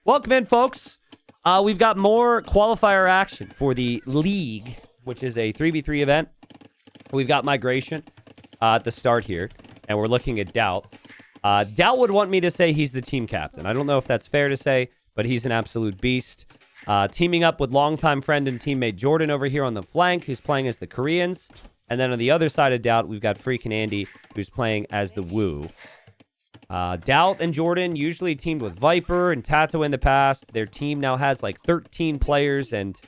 Welcome in, folks. We've got more qualifier action for the League, which is a 3v3 event. We've got Migration at the start here, and we're looking at Doubt. Doubt would want me to say he's the team captain. I don't know if that's fair to say, but he's an absolute beast. Teaming up with longtime friend and teammate Jordan over here on the flank, who's playing as the Koreans. And then on the other side of Doubt, we've got freaking Andy, who's playing as the Woo. Doubt and Jordan usually teamed with Viper and Tato in the past. Their team now has like 13 players, and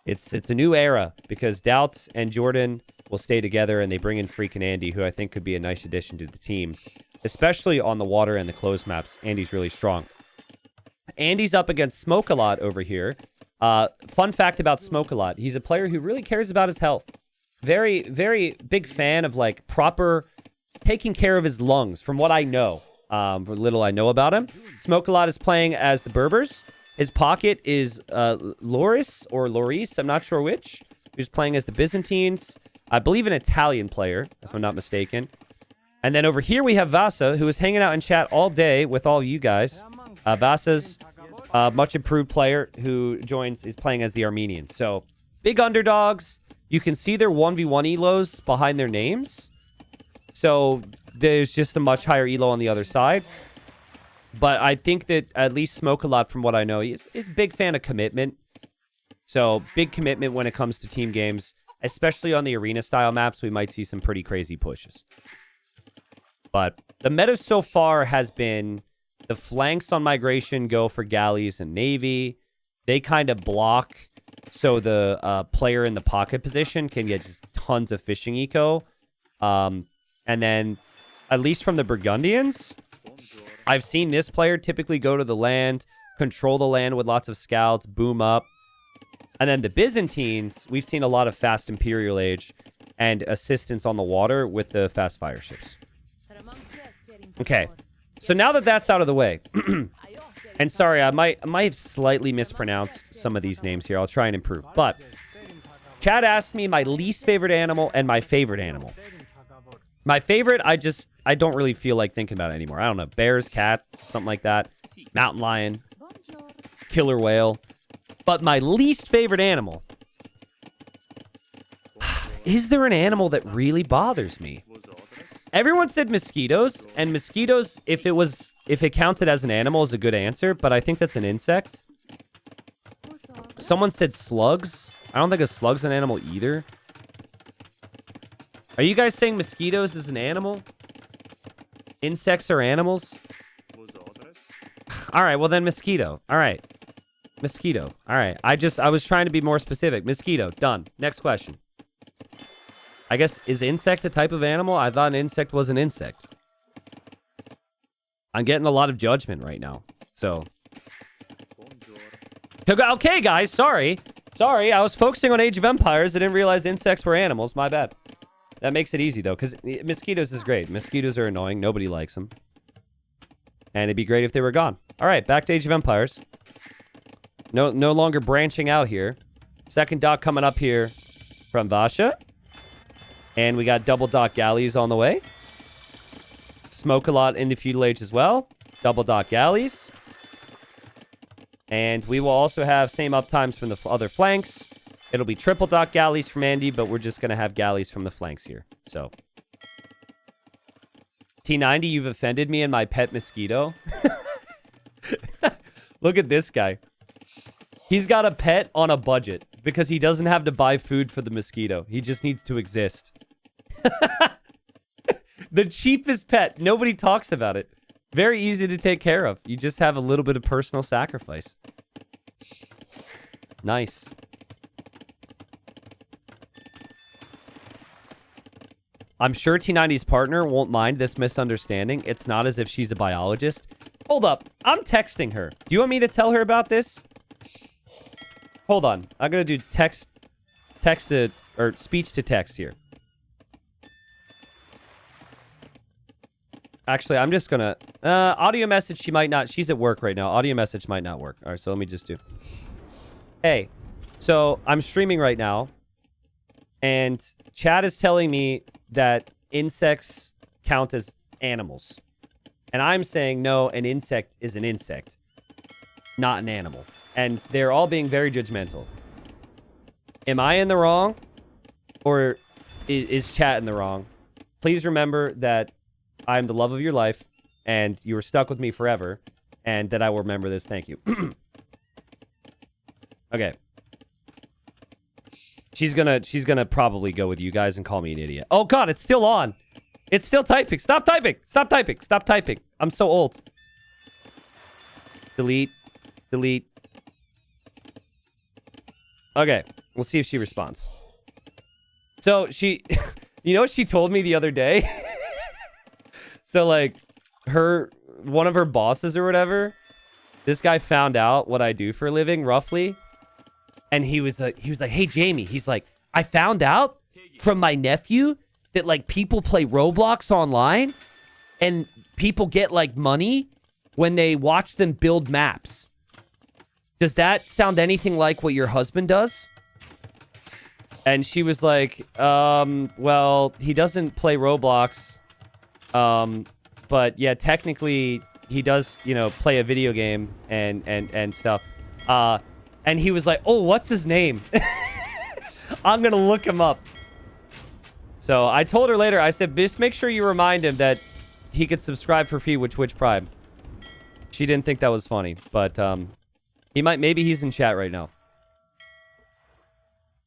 it's a new era because Doubt and Jordan will stay together, and they bring in freaking Andy, who I think could be a nice addition to the team, especially on the water and the closed maps. Andy's really strong. Andy's up against Smoke a Lot over here. Fun fact about Smoke a Lot: he's a player who really cares about his health. Very, very big fan of like proper taking care of his lungs, from what I know. For little I know about him. Smoke a Lot is playing as the Berbers. His pocket is Loris or Loris, I'm not sure which, who's playing as the Byzantines. I believe an Italian player, if I'm not mistaken. And then over here we have Vasa, who is hanging out in chat all day with all you guys. Vasa's a much improved player who is playing as the Armenians. So, big underdogs. You can see their 1v1 elos behind their names. So, there's just a much higher elo on the other side. But I think that at least Smoke a Lot, from what I know, is a big fan of commitment. So, big commitment when it comes to team games. Especially on the arena-style maps, we might see some pretty crazy pushes. But the meta so far has been the flanks on Migration go for galleys and navy. They kind of block so the player in the pocket position can get just tons of fishing eco. And then, at least from the Burgundians, I've seen this player typically go to the land, control the land with lots of scouts, boom up. And then the Byzantines, we've seen a lot of fast Imperial Age and assistance on the water with the fast fire ships. Okay, so now that that's out of the way, and sorry, I might have slightly mispronounced some of these names here. I'll try and improve. But Chad asked me my least favorite animal and my favorite animal. My favorite, I don't really feel like thinking about it anymore. I don't know, bears, cat, something like that. Mountain lion, killer whale. But my least favorite animal. Is there an animal that really bothers me? Everyone said mosquitoes, and mosquitoes, if it counted as an animal, is a good answer, but I think that's an insect. Someone said slugs. I don't think a slug's an animal either. Are you guys saying mosquitoes is an animal? Insects are animals? All right, well then mosquito. All right. Mosquito. All right. I was trying to be more specific. Mosquito. Done. Next question. I guess, is insect a type of animal? I thought an insect was an insect. I'm getting a lot of judgment right now. So. Okay, guys. Sorry. I was focusing on Age of Empires. I didn't realize insects were animals. My bad. That makes it easy, though, because mosquitoes is great. Mosquitoes are annoying. Nobody likes them. And it'd be great if they were gone. All right. Back to Age of Empires. No longer branching out here. Second dock coming up here from Vasha. And we got double dock galleys on the way. Smoke a Lot in the feudal age as well. Double dock galleys. And we will also have same uptimes from the other flanks. It'll be triple dock galleys from Andy, but we're just going to have galleys from the flanks here. So. T90, you've offended me and my pet mosquito. Look at this guy. He's got a pet on a budget because he doesn't have to buy food for the mosquito. He just needs to exist. The cheapest pet. Nobody talks about it. Very easy to take care of. You just have a little bit of personal sacrifice. Nice. I'm sure T90's partner won't mind this misunderstanding. It's not as if she's a biologist. Hold up. I'm texting her. Do you want me to tell her about this? Hold on. I'm going to do speech to text here. Actually, I'm just going to... audio message, she might not... She's at work right now. Audio message might not work. All right, so let me just do... Hey, so I'm streaming right now, and Chad is telling me that insects count as animals. And I'm saying, no, an insect is an insect. not an animal. And they're all being very judgmental. Am I in the wrong? Or is chat in the wrong? Please remember that I'm the love of your life, and you were stuck with me forever, and that I will remember this. Thank you. Okay. She's gonna probably go with you guys and call me an idiot. Oh god, it's still on. It's still typing. Stop typing. Stop typing. Stop typing. I'm so old. Delete. Delete. Okay. We'll see if she responds. So she, you know what she told me the other day? So like one of her bosses or whatever, this guy found out what I do for a living roughly. And he was like, hey, Jamie, he's like, I found out from my nephew that like people play Roblox online and people get like money when they watch them build maps. Does that sound anything like what your husband does? And she was like, well, he doesn't play Roblox. But yeah, technically he does, you know, play a video game and stuff. And he was like, oh, what's his name? I'm going to look him up. So I told her later, I said, just make sure you remind him that he could subscribe for free with Twitch Prime. She didn't think that was funny, but maybe he's in chat right now.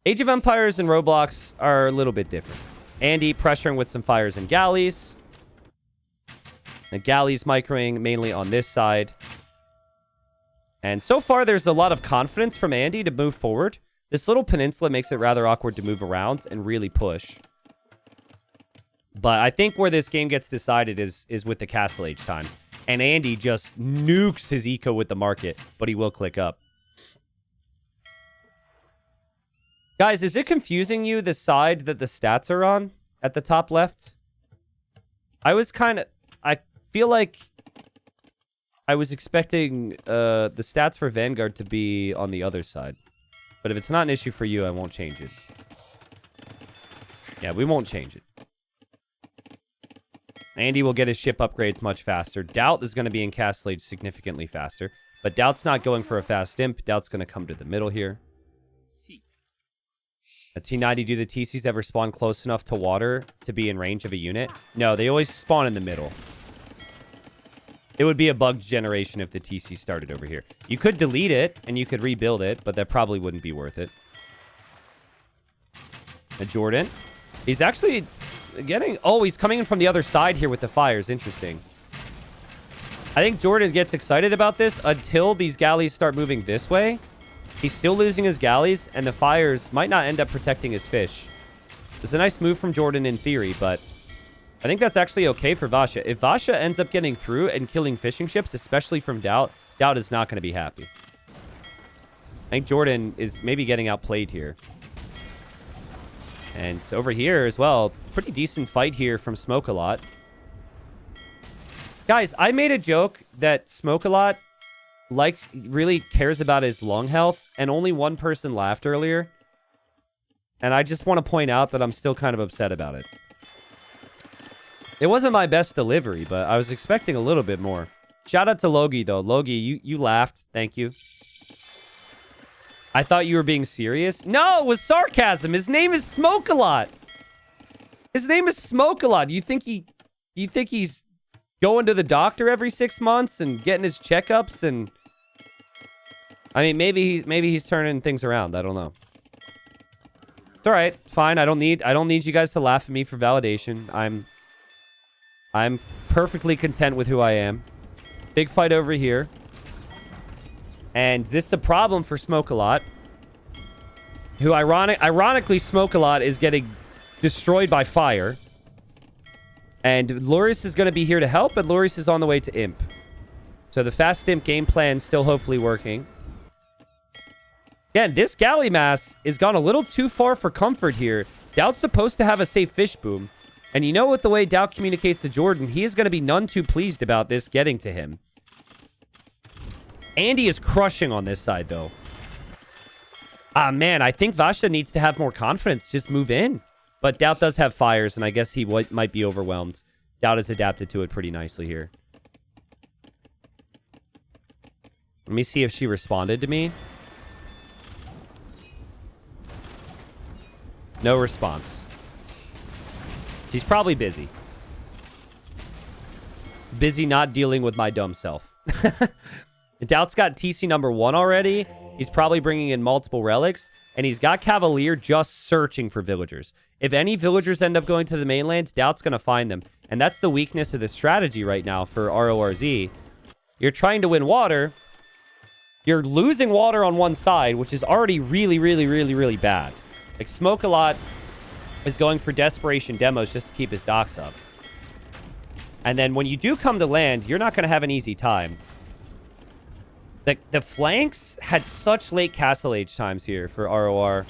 Age of Empires and Roblox are a little bit different. Andy pressuring with some fires and galleys. The galleys microing mainly on this side. And so far, there's a lot of confidence from Andy to move forward. This little peninsula makes it rather awkward to move around and really push. But I think where this game gets decided is with the Castle Age times. And Andy just nukes his eco with the market, but he will click up. Guys, is it confusing you, the side that the stats are on at the top left? I feel like I was expecting the stats for Vanguard to be on the other side. But if it's not an issue for you, I won't change it. Yeah, we won't change it. Andy will get his ship upgrades much faster. Doubt is going to be in Castle Age significantly faster. But Doubt's not going for a fast imp. Doubt's going to come to the middle here. A T90, do the TCs ever spawn close enough to water to be in range of a unit? No, they always spawn in the middle. It would be a bugged generation if the TC started over here. You could delete it, and you could rebuild it, but that probably wouldn't be worth it. A Jordan. He's actually getting... Oh, he's coming in from the other side here with the fires. Interesting. I think Jordan gets excited about this until these galleys start moving this way. He's still losing his galleys, and the fires might not end up protecting his fish. It's a nice move from Jordan in theory, but I think that's actually okay for Vasha. If Vasha ends up getting through and killing fishing ships, especially from Doubt, Doubt is not going to be happy. I think Jordan is maybe getting outplayed here. And so over here as well, pretty decent fight here from Smoke-A-Lot. Guys, I made a joke that Smoke-A-Lot really cares about his lung health, and only one person laughed earlier. And I just want to point out that I'm still kind of upset about it. It wasn't my best delivery, but I was expecting a little bit more. Shout out to Logie, though. Logie, you laughed. Thank you. I thought you were being serious. No, it was sarcasm. His name is Smoke-A-Lot. His name is Smoke-A-Lot. Do you think he's going to the doctor every 6 months and getting his checkups? And I mean, maybe he's turning things around. I don't know. It's all right. Fine. I don't need you guys to laugh at me for validation. I'm perfectly content with who I am. Big fight over here. And this is a problem for Smoke-A-Lot. Who ironically, Smoke-A-Lot is getting destroyed by fire. And Loris is going to be here to help, but Loris is on the way to Imp. So the fast Imp game plan still hopefully working. Again, this galley mass has gone a little too far for comfort here. Doubt's supposed to have a safe fish boom. And you know, with the way Doubt communicates to Jordan, he is going to be none too pleased about this getting to him. Andy is crushing on this side, though. Ah, man, I think Vasha needs to have more confidence. Just move in. But Doubt does have fires, and I guess he might be overwhelmed. Doubt has adapted to it pretty nicely here. Let me see if she responded to me. No response. She's probably busy. Busy not dealing with my dumb self. Doubt's got TC number 1 already. He's probably bringing in multiple relics. And he's got Cavalier just searching for villagers. If any villagers end up going to the mainlands, Doubt's going to find them. And that's the weakness of the strategy right now for RORZ. You're trying to win water. You're losing water on one side, which is already really, really, really, really bad. Like, Smoke a lot is going for desperation demos just to keep his docks up. And then when you do come to land, you're not going to have an easy time. The flanks had such late castle age times here for ROR.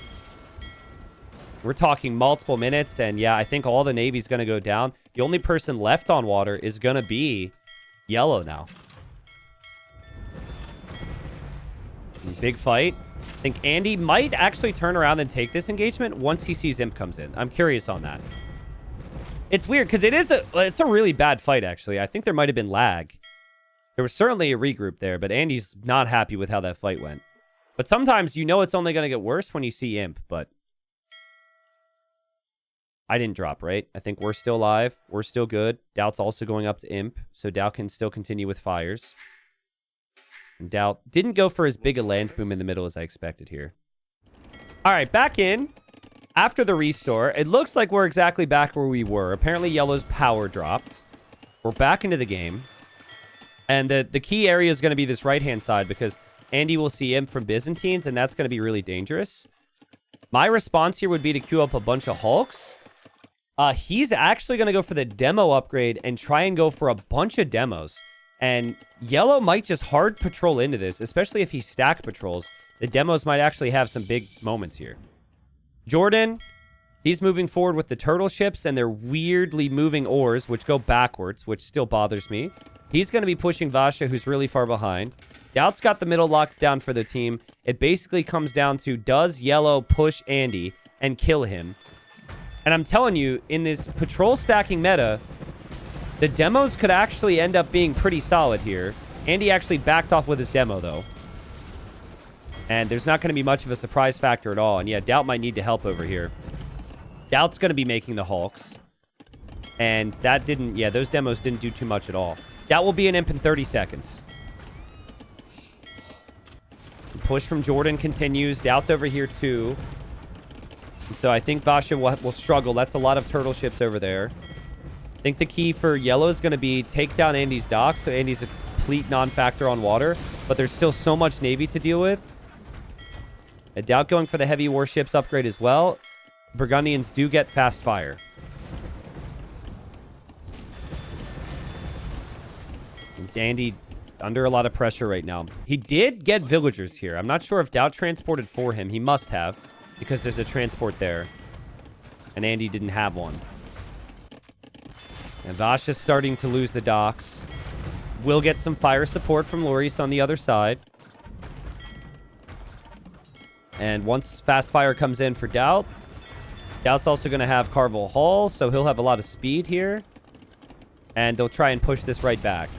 We're talking multiple minutes, and yeah, I think all the Navy's going to go down. The only person left on water is going to be yellow now. Big fight. I think Andy might actually turn around and take this engagement once he sees Imp comes in. I'm curious on that. It's weird because it's a really bad fight, actually. I think there might have been lag. There was certainly a regroup there, but Andy's not happy with how that fight went. But sometimes you know it's only going to get worse when you see Imp, but I didn't drop, right? I think we're still alive. We're still good. Doubt's also going up to Imp, so Doubt can still continue with fires. And Doubt didn't go for as big a land boom in the middle as I expected here. All right, back in. After the restore, it looks like we're exactly back where we were. Apparently, Yellow's power dropped. We're back into the game. And the key area is going to be this right-hand side because Andy will see Imp from Byzantines, and that's going to be really dangerous. My response here would be to queue up a bunch of Hulks. He's actually going to go for the demo upgrade and try and go for a bunch of demos. And Yellow might just hard patrol into this, especially if he stack patrols. The demos might actually have some big moments here. Jordan, he's moving forward with the turtle ships, and they're weirdly moving ores, which go backwards, which still bothers me. He's going to be pushing Vasha, who's really far behind. Doubt's got the middle locked down for the team. It basically comes down to, does Yellow push Andy and kill him? And I'm telling you, in this patrol stacking meta, the demos could actually end up being pretty solid here. Andy actually backed off with his demo, though. And there's not going to be much of a surprise factor at all. And yeah, Doubt might need to help over here. Doubt's going to be making the Hulks. And that didn't... Yeah, those demos didn't do too much at all. Doubt will be an Imp in 30 seconds. The push from Jordan continues. Doubt's over here, too. So I think Vasha will struggle. That's a lot of turtle ships over there. I think the key for Yellow is going to be take down Andy's dock, so Andy's a complete non-factor on water. But there's still so much Navy to deal with. I doubt going for the heavy warships upgrade as well. Burgundians do get fast fire. Andy under a lot of pressure right now. He did get villagers here. I'm not sure if Doubt transported for him. He must have, because there's a transport there. And Andy didn't have one. And Vasha's starting to lose the docks. We'll get some fire support from Loris on the other side. And once fast fire comes in for Doubt, Doubt's also going to have Carvel Hall, so he'll have a lot of speed here. And they'll try and push this right back.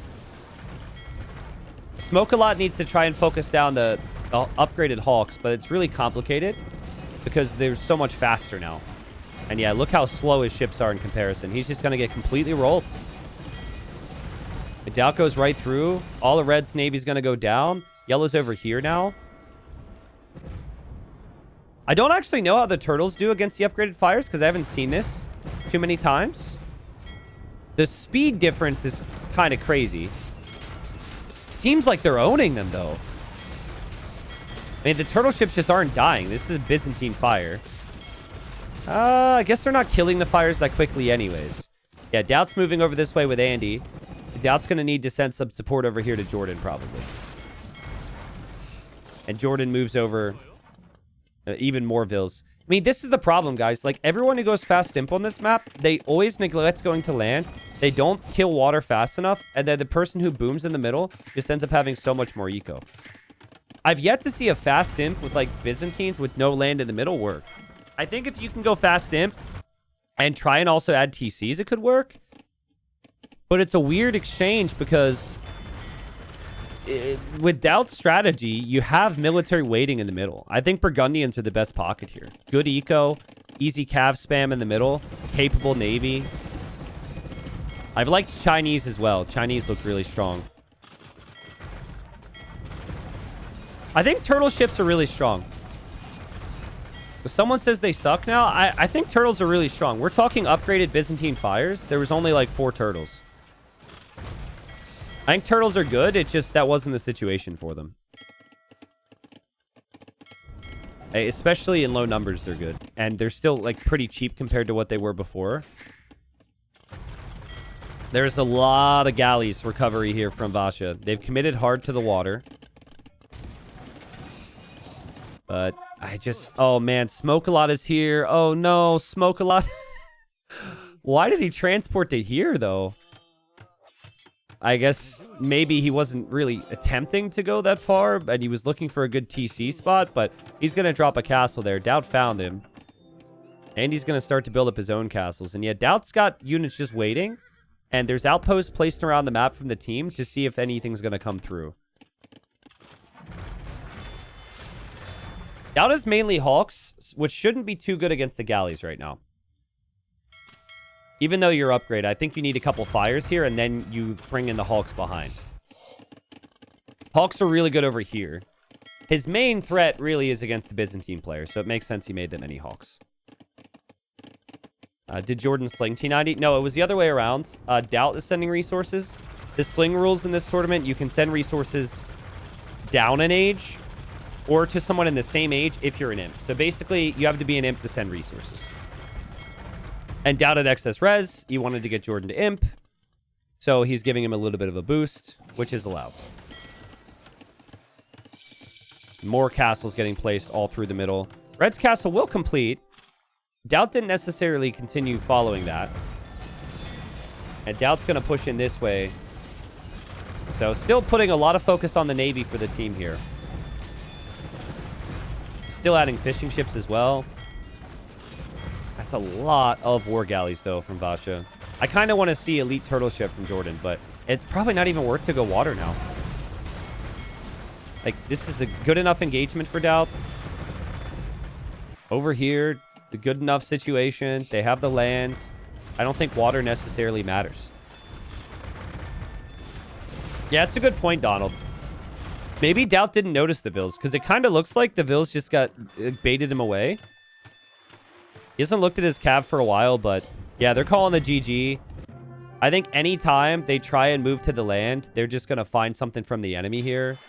Smoke-a-Lot needs to try and focus down the upgraded Hawks, but it's really complicated because they're so much faster now. And yeah, look how slow his ships are in comparison. He's just going to get completely rolled. The Doubt goes right through. All of Red's Navy's going to go down. Yellow's over here now. I don't actually know how the turtles do against the upgraded fires because I haven't seen this too many times. The speed difference is kind of crazy. Seems like they're owning them, though. I mean, the turtle ships just aren't dying. This is a Byzantine fire. I guess they're not killing the fires that quickly anyways. Yeah, Doubt's moving over this way with Andy. Doubt's going to need to send some support over here to Jordan, probably. And Jordan moves over even more vills. I mean, this is the problem, guys. Like, everyone who goes fast imp on this map, they always neglect going to land. They don't kill water fast enough. And then the person who booms in the middle just ends up having so much more eco. I've yet to see a fast imp with, like, Byzantines with no land in the middle work. I think if you can go fast imp and try and also add TCs, it could work. But it's a weird exchange because with Doubt's strategy, you have military waiting in the middle. I think Burgundians are the best pocket here. Good eco, easy cav spam in the middle, capable navy. I've liked Chinese as well. Chinese look really strong. I think turtle ships are really strong. If someone says they suck now, I think turtles are really strong. We're talking upgraded Byzantine fires. There was only like 4 turtles. I think turtles are good. It's just that wasn't the situation for them. Especially in low numbers, they're good. And they're still like pretty cheap compared to what they were before. There's a lot of galleys recovery here from Vasha. They've committed hard to the water. But I just... Oh, man. Smoke-a-lot is here. Oh, no. Smoke-a-lot. Why did he transport to here, though? I guess maybe he wasn't really attempting to go that far, and he was looking for a good TC spot, but he's going to drop a castle there. Doubt found him. And he's going to start to build up his own castles. And yet, Doubt's got units just waiting. And there's outposts placed around the map from the team to see if anything's going to come through. Doubt is mainly Hawks, which shouldn't be too good against the galleys right now. Even though you're upgrade, I think you need a couple fires here, and then you bring in the Hawks behind. Hawks are really good over here. His main threat really is against the Byzantine players, so it makes sense he made them many Hawks. Did Jordan sling T90? No, it was the other way around. Doubt is sending resources. The sling rules in this tournament, you can send resources down an age or to someone in the same age if you're an imp. So basically, you have to be an imp to send resources. And Doubt had excess res. He wanted to get Jordan to imp. So he's giving him a little bit of a boost, which is allowed. More castles getting placed all through the middle. Red's castle will complete. Doubt didn't necessarily continue following that. And Doubt's going to push in this way. So still putting a lot of focus on the Navy for the team here. Still adding fishing ships as well. That's a lot of war galleys, though, from Vasha. I kind of want to see elite turtle ship from Jordan, but it's probably not even worth to go water now. Like, this is a good enough engagement for Doubt. Over here, the good enough situation. They have the land. I don't think water necessarily matters. Yeah, it's a good point, Donald. Maybe Doubt didn't notice the Vills, because it kind of looks like the Vills just got baited him away. He hasn't looked at his cav for a while, but yeah, they're calling the GG. I think anytime they try and move to the land, they're just going to find something from the enemy here.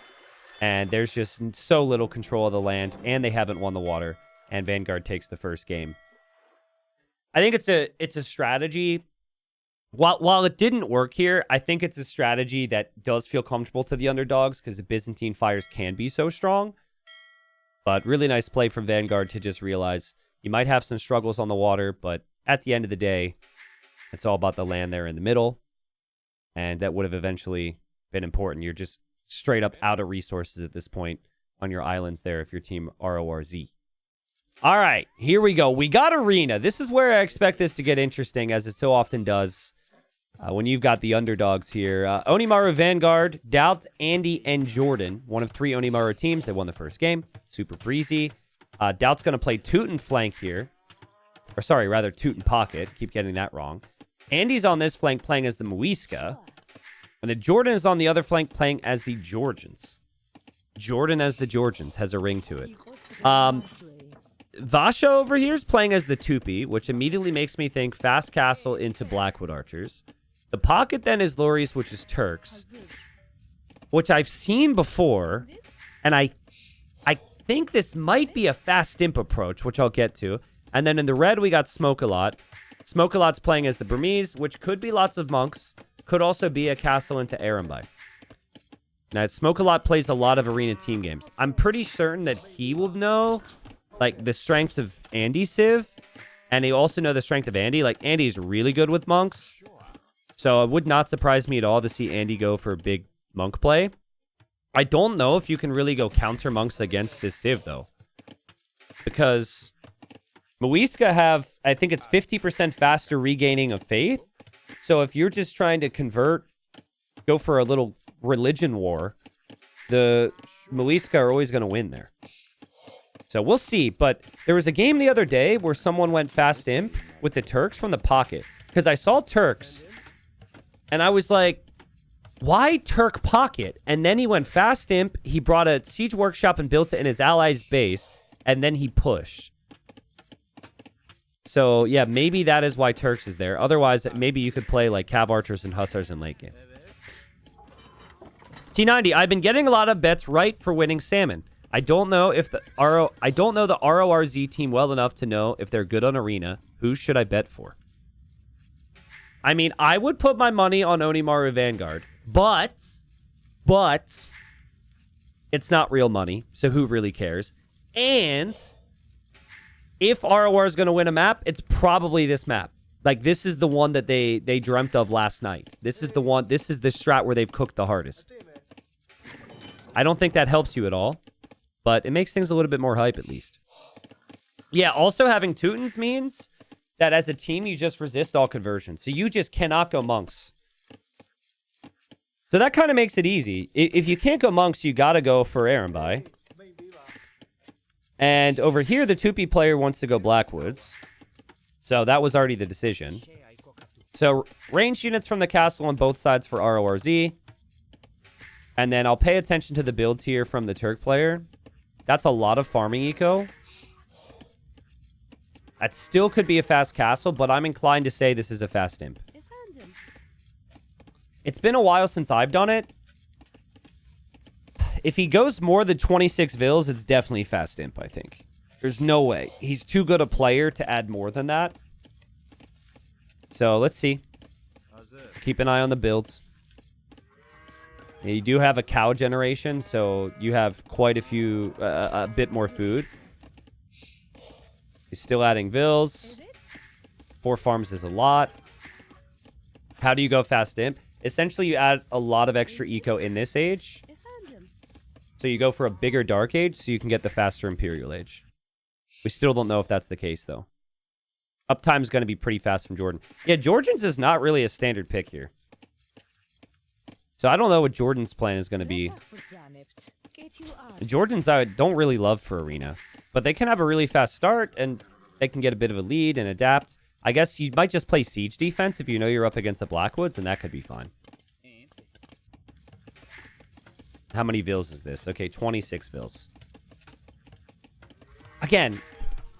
And there's just so little control of the land, and they haven't won the water. And Vanguard takes the first game. I think it's a strategy. While it didn't work here, I think it's a strategy that does feel comfortable to the underdogs because the Byzantine fires can be so strong. But really nice play from Vanguard to just realize you might have some struggles on the water, but at the end of the day, it's all about the land there in the middle. And that would have eventually been important. You're just straight up out of resources at this point on your islands there if your team RORZ. All right, here we go. We got Arena. This is where I expect this to get interesting, as it so often does when you've got the underdogs here. Onimaru, Vanguard, Doubt, Andy, and Jordan. One of 3 Onimaru teams. They won the first game. Super breezy. Doubt's going to play Teuton flank here. Or sorry, rather Teuton pocket. Keep getting that wrong. Andy's on this flank playing as the Muisca. And the Jordan is on the other flank playing as the Georgians. Jordan as the Georgians has a ring to it. Vasha over here is playing as the Tupi, which immediately makes me think Fast Castle into Blackwood Archers. The pocket then is Loris, which is Turks, which I've seen before, and I think this might be a fast imp approach, which I'll get to. And then in the red, we got Smoke-a-lot. Smoke-a-lot's playing as the Burmese, which could be lots of monks, could also be a castle into Arambai. Now, Smoke-a-lot plays a lot of arena team games. I'm pretty certain that he will know like the strengths of Andy's Civ, and he also know the strength of Andy. Like, Andy's really good with monks, so it would not surprise me at all to see Andy go for a big monk play. I don't know if you can really go counter monks against this Civ, though, because Muisca have, I think it's 50% faster regaining of faith, so if you're just trying to convert, go for a little religion war, the Miliska are always going to win there. So we'll see. But there was a game the other day where someone went fast imp with the Turks from the pocket. Because I saw Turks, and I was like, why Turk pocket? And then he went fast imp. He brought a siege workshop and built it in his ally's base. And then he pushed. So, yeah, maybe that is why Turks is there. Otherwise, maybe you could play like Cav Archers and Hussars in late game. T90, I've been getting a lot of bets right for winning Salmon. I don't know if the I don't know the RORZ team well enough to know if they're good on Arena. Who should I bet for? I mean, I would put my money on Onimaru Vanguard, but it's not real money, so who really cares? And if ROR is going to win a map, it's probably this map. Like, this is the one that they dreamt of last night. This is the one. This is the strat where they've cooked the hardest. I don't think that helps you at all, but it makes things a little bit more hype at least. Yeah, also having Teutons means that as a team, you just resist all conversions. So you just cannot go monks. So that kind of makes it easy. If you can't go monks, you got to go for Arambai. And over here, the Tupi player wants to go Blackwoods. So that was already the decision. So ranged units from the castle on both sides for RORZ. And then I'll pay attention to the builds here from the Turk player. That's a lot of farming eco. That still could be a fast castle, but I'm inclined to say this is a fast imp. It's been a while since I've done it. If he goes more than 26 vills, it's definitely fast imp, I think. There's no way. He's too good a player to add more than that. So, let's see. Keep an eye on the builds. Yeah, you do have a cow generation, so you have quite a few, a bit more food. He's still adding vills. 4 farms is a lot. How do you go fast imp? Essentially, you add a lot of extra eco in this age. So you go for a bigger Dark Age so you can get the faster Imperial Age. We still don't know if that's the case, though. Uptime's going to be pretty fast from Jordan. Yeah, Georgians is not really a standard pick here. So I don't know what Jordan's plan is going to be. Jordans I don't really love for Arena. But they can have a really fast start, and they can get a bit of a lead and adapt. I guess you might just play siege defense if you know you're up against the Blackwoods, and that could be fine. How many vills is this? Okay, 26 vills. Again,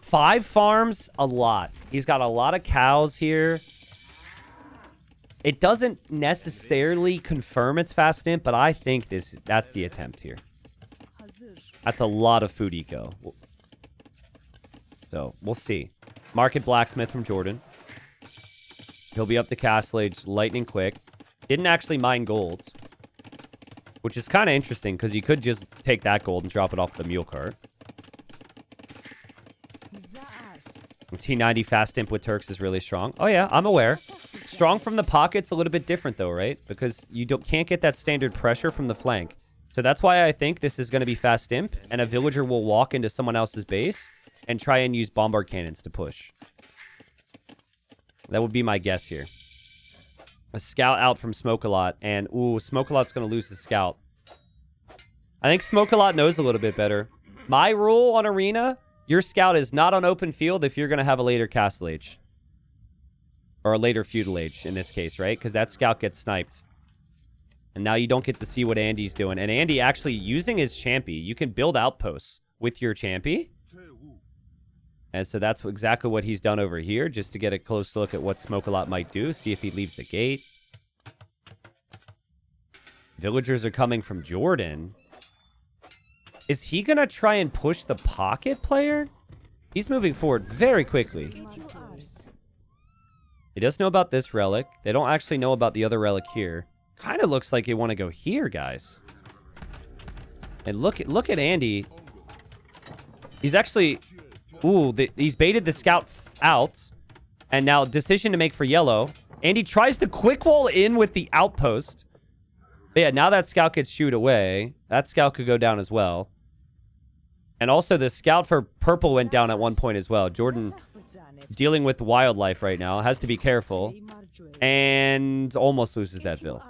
5 farms, a lot. He's got a lot of cows here. It doesn't necessarily confirm it's fast imp, but I think that's the attempt here. That's a lot of food eco. So, we'll see. Market Blacksmith from Jordan. He'll be up to Castle Age lightning quick. Didn't actually mine gold. Which is kind of interesting, because you could just take that gold and drop it off the mule cart. T90 fast imp with Turks is really strong. Oh yeah, I'm aware. Strong from the pocket's a little bit different though, right? Because you can't get that standard pressure from the flank. So that's why I think this is going to be fast imp, and a villager will walk into someone else's base and try and use bombard cannons to push. That would be my guess here. A scout out from Smoke-A-Lot, and ooh, Smoke-A-Lot's going to lose his scout. I think Smoke-A-Lot knows a little bit better. My rule on Arena, your scout is not on open field if you're going to have a later Castle Age. Or a later Feudal Age, in this case, right? Because that scout gets sniped. And now you don't get to see what Andy's doing. And Andy actually using his Champy. You can build outposts with your Champy. And so that's exactly what he's done over here, just to get a close look at what Smoke-A-Lot might do. See if he leaves the gate. Villagers are coming from Jordan. Is he going to try and push the pocket player? He's moving forward very quickly. He does know about this relic. They don't actually know about the other relic here. Kind of looks like they want to go here, guys. And look at Andy. He's actually... Ooh, he's baited the scout out. And now decision to make for yellow. Andy tries to quick wall in with the outpost. But yeah, now that scout gets shooed away. That scout could go down as well. And also the scout for purple went down at one point as well. Jordan dealing with wildlife right now. Has to be careful. And almost loses that vill.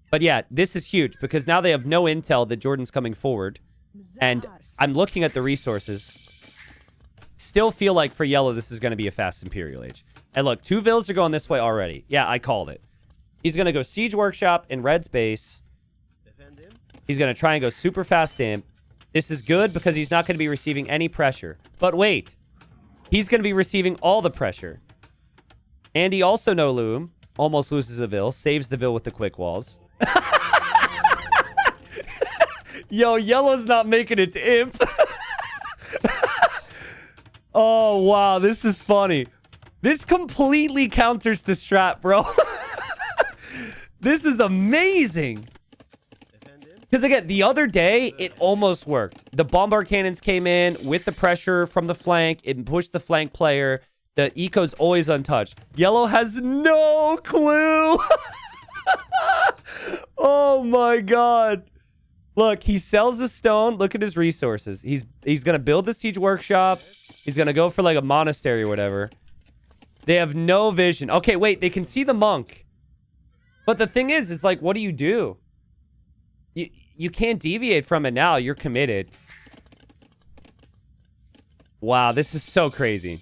But yeah, this is huge because now they have no intel that Jordan's coming forward. And I'm looking at the resources. Still feel like for yellow, this is going to be a fast Imperial Age. And look, 2 vills are going this way already. Yeah, I called it. He's going to go Siege Workshop in red's base. He's going to try and go super fast imp. This is good because he's not going to be receiving any pressure. But wait. He's going to be receiving all the pressure. And he also no loom. Almost loses a vill. Saves the vill with the quick walls. Yo, yellow's not making it to imp. Oh, wow. This is funny. This completely counters the strat, bro. This is amazing. Because again, the other day, it almost worked. The bombard cannons came in with the pressure from the flank. It pushed the flank player. The eco's always untouched. Yellow has no clue. Oh my god. Look, he sells the stone. Look at his resources. He's going to build the siege workshop. He's going to go for like a monastery or whatever. They have no vision. Okay, wait. They can see the monk. But the thing is, it's like, what do you do? You can't deviate from it now. You're committed. Wow, this is so crazy.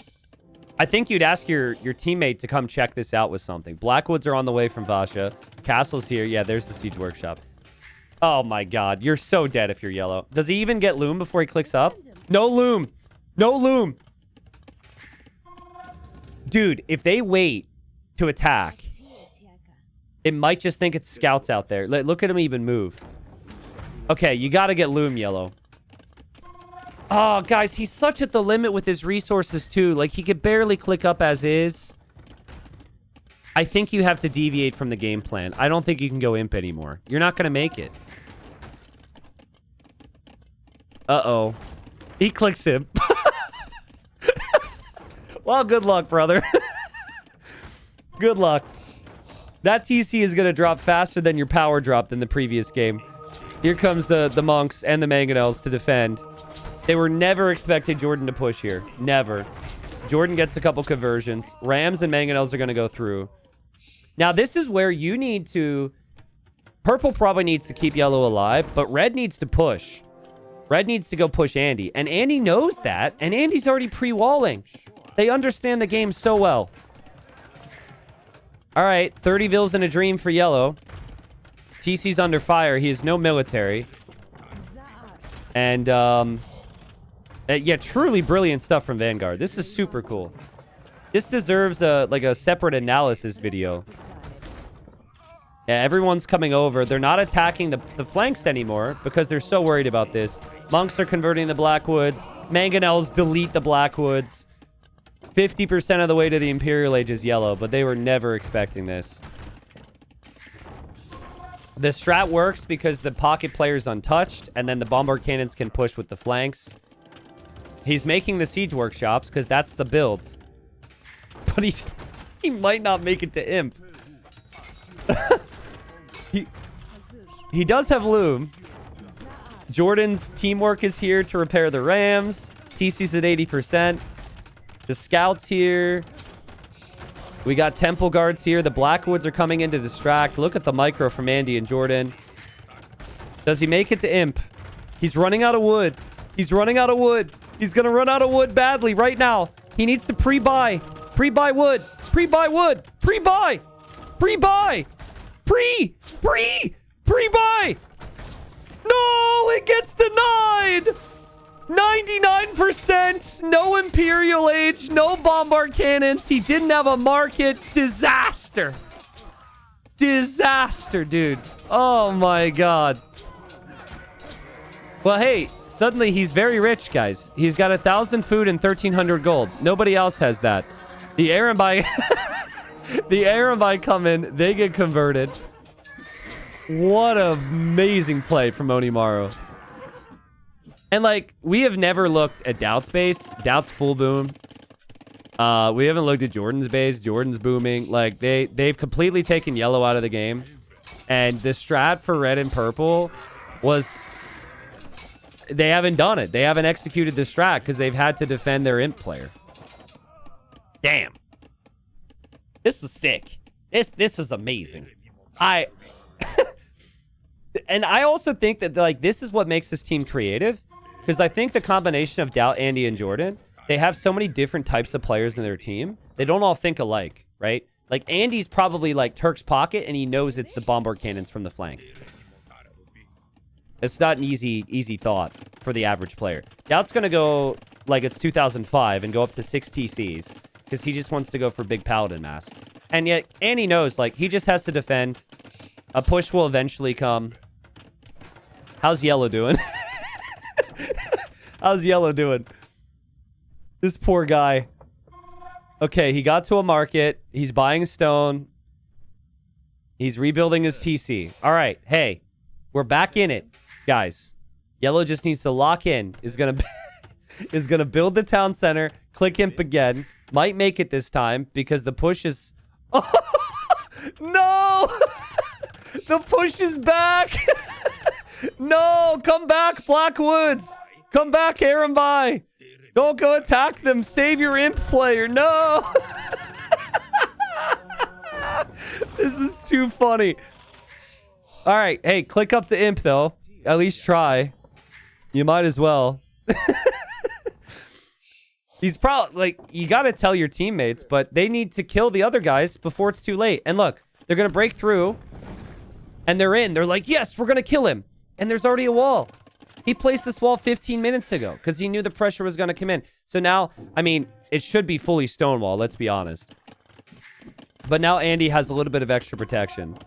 I think you'd ask your teammate to come check this out with something. Blackwoods are on the way from Vasha. Castle's here. Yeah, there's the siege workshop. Oh my god, you're so dead if you're yellow. Does he even get loom before he clicks up? No loom. No loom. Dude, if they wait to attack, it might just think it's scouts out there. Look at him even move. Okay, you got to get loom, yellow. Oh, guys, he's such at the limit with his resources, too. Like, he could barely click up as is. I think you have to deviate from the game plan. I don't think you can go imp anymore. You're not going to make it. Uh-oh. He clicks imp. Well, good luck, brother. Good luck. That TC is going to drop faster than your power dropped in the previous game. Here comes the monks and the mangonels to defend. They were never expecting Jordan to push here. Never. Jordan gets a couple conversions. Rams and mangonels are going to go through. Now, this is where you need to... Purple probably needs to keep yellow alive, but red needs to push. Red needs to go push Andy. And Andy knows that, and Andy's already pre-walling. They understand the game so well. All right, 30 vills in a dream for yellow. TC's under fire. He has no military. And, yeah, truly brilliant stuff from Vanguard. This is super cool. This deserves a separate analysis video. Yeah, everyone's coming over. They're not attacking the flanks anymore because they're so worried about this. Monks are converting the Blackwoods. Mangonels delete the Blackwoods. 50% of the way to the Imperial Age is yellow, but they were never expecting this. The strat works because the pocket player's untouched, and then the bombard cannons can push with the flanks. He's making the siege workshops because that's the builds. But he might not make it to imp. He does have loom. Jordan's teamwork is here to repair the Rams. TC's at 80%. The scouts here. We got temple guards here. The Blackwoods are coming in to distract. Look at the micro from Andy and Jordan. Does he make it to imp? He's running out of wood. He's running out of wood. He's going to run out of wood badly right now. He needs to pre-buy. Pre-buy wood. Pre-buy wood. Pre-buy. Pre-buy. Pre-buy. No, it gets denied. 99%. No Imperial Age. No bombard cannons. He didn't have a market. Disaster. Disaster, dude. Oh, my God. Well, hey, suddenly he's very rich, guys. He's got 1,000 food and 1,300 gold. Nobody else has that. The Arambai... the Arambai come in. They get converted. What an amazing play from Onimaru. And, like, we have never looked at Doubt's base. Doubt's full boom. We haven't looked at Jordan's base. Jordan's booming. Like, they've completely taken yellow out of the game. And the strat for red and purple was... They haven't done it. They haven't executed the strat because they've had to defend their imp player. Damn. This was sick. This was amazing. And I also think that, like, this is what makes this team creative. Because I think the combination of Doubt, Andy, and Jordan, they have so many different types of players in their team. They don't all think alike, right? Like, Andy's probably like Turk's pocket, and he knows it's the bombard cannons from the flank. It's not an easy thought for the average player. Doubt's going to go like it's 2005 and go up to 6 TCs because he just wants to go for big paladin mass. And yet, Andy knows, like, he just has to defend. A push will eventually come. How's Yellow doing? How's Yellow doing? This poor guy. Okay, he got to a market. He's buying stone. He's rebuilding his TC. All right, hey, we're back in it, guys. Yellow just needs to lock in. Is gonna build the town center. Click imp again. Might make it this time because the push is. Oh, no! The push is back. No, come back, Blackwoods. Come back, Arambai. Don't go attack them. Save your imp player. No. This is too funny. All right. Hey, click up to imp, though. At least try. You might as well. He's probably, like, you got to tell your teammates, but they need to kill the other guys before it's too late. And look, they're going to break through. And they're in. They're like, yes, we're going to kill him. And there's already a wall. He placed this wall 15 minutes ago because he knew the pressure was going to come in. So now, I mean, it should be fully stonewall, let's be honest. But now Andy has a little bit of extra protection.